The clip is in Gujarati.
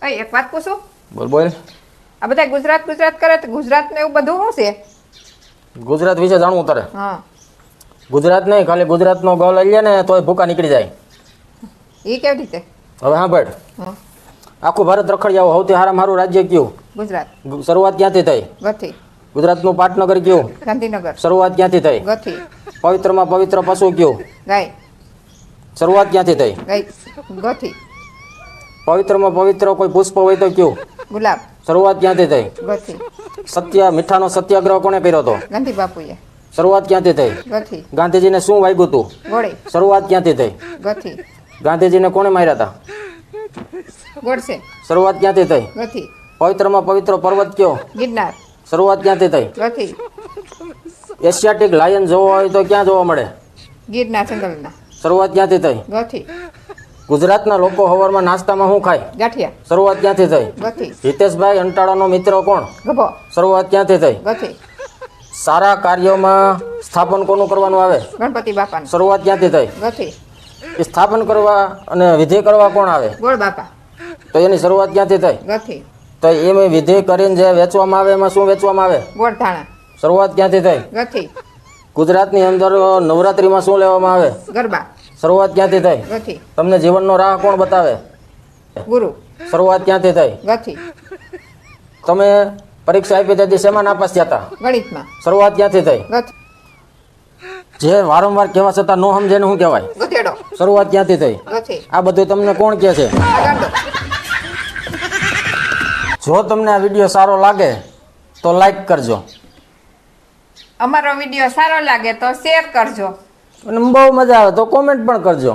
અય એક વાત પૂછું? બોલ બોલ. આ બધા ગુજરાત ગુજરાત કરે તો ગુજરાતને એવું બધું શું છે? ગુજરાત વિશે જાણવું તારે? હા. ગુજરાત નહીં, ખાલી ગુજરાતનો ગોલ લઈએ ને તોય ભૂકા નીકળી જાય. એ કેવી રીતે? હવે સાંભળ, હા. આખું ભારત રખડી આવો, સૌથી સારામાં સારું રાજ્ય કયું? ગુજરાત. શરૂઆત ક્યાંથી થઈ? ગથી. ગુજરાતનું પાટનગર કયું? ગાંધીનગર. શરૂઆત ક્યાંથી થઈ? ગથી. પવિત્રમાં પવિત્ર પશુ કયું? ગાય. શરૂઆત ક્યાંથી થઈ? ગાય. ગથી. પવિત્રમાં પવિત્ર કોઈ પુષ્પ હોય તો કયું? ગુલાબ. શરૂઆત ક્યાંથી થઈ? ગથી. મીઠાનો સત્યાગ્રહ કોણે કર્યો હતો? ગાંધી બાપુએ. શરૂઆત ક્યાંથી થઈ? ગથી. ગાંધીજીને શું વાગ્યું હતું? ગોળી. શરૂઆત ક્યાંથી થઈ? ગથી. ગાંધીજીને કોણે માર્યા હતા? ગોડસે. શરૂઆત ક્યાંથી થઈ? ગથી. પવિત્રમાં પવિત્ર પર્વત કયો? ગિરનાર. શરૂઆત ક્યાંથી થઈ? ગથી. એશિયાટિક લાયન જોવો હોય તો ક્યાં જોવા મળે? ગિરનાર જંગલના. શરૂઆત ક્યાંથી થઈ? ગથી. ગુજરાતના લોકો સવારમાં નાસ્તામાં શું ખાય? ગાંઠિયા. શરૂઆત ક્યાંથી થઈ? ગથી. હિતેશભાઈ અંટાળાનો મિત્ર કોણ? ગભો. શરૂઆત ક્યાંથી થઈ? ગથી. સારા કાર્યોમાં સ્થાપન કોનું કરવાનું આવે? ગણપતિ બાપાનું. શરૂઆત ક્યાંથી થઈ? ગથી. એ સ્થાપન કરવા અને વિધિ કરવા કોણ આવે? ગોળ બાપા. તો એની શરૂઆત ક્યાંથી થઈ? ગથી. તો એમ વિધિ કરીને જે વેચવામાં આવે એમાં શું વેચવામાં આવે? ગોળ ધાણા. શરૂઆત ક્યાંથી થઈ? ગથી. ગુજરાતની અંદર નવરાત્રિમાં શું લેવામાં આવે? ગરબા. શરૂઆત ક્યાંથી થઈ? ગથી. તમને જીવનનો રાહ કોણ બતાવે? ગુરુ. શરૂઆત ક્યાંથી થઈ? ગથી. તમે પરીક્ષા આપી તેથી શેમાં નાપાસ થયા હતા? ગણિતમાં. શરૂઆત ક્યાંથી થઈ? ગથી. જે વારંવાર કહેવા છતાં નો સમજે ને શું કહેવાય? ગધેડો. શરૂઆત ક્યાંથી થઈ? ગથી. આ બધું તમને કોણ કહે છે? ગાંડો. જો તમને આ વિડીયો સારો લાગે તો લાઈક કરજો અમારો વિડીયો સારો લાગે તો શેર કરજો અને બહુ મજા આવે તો કોમેન્ટ પણ કરજો.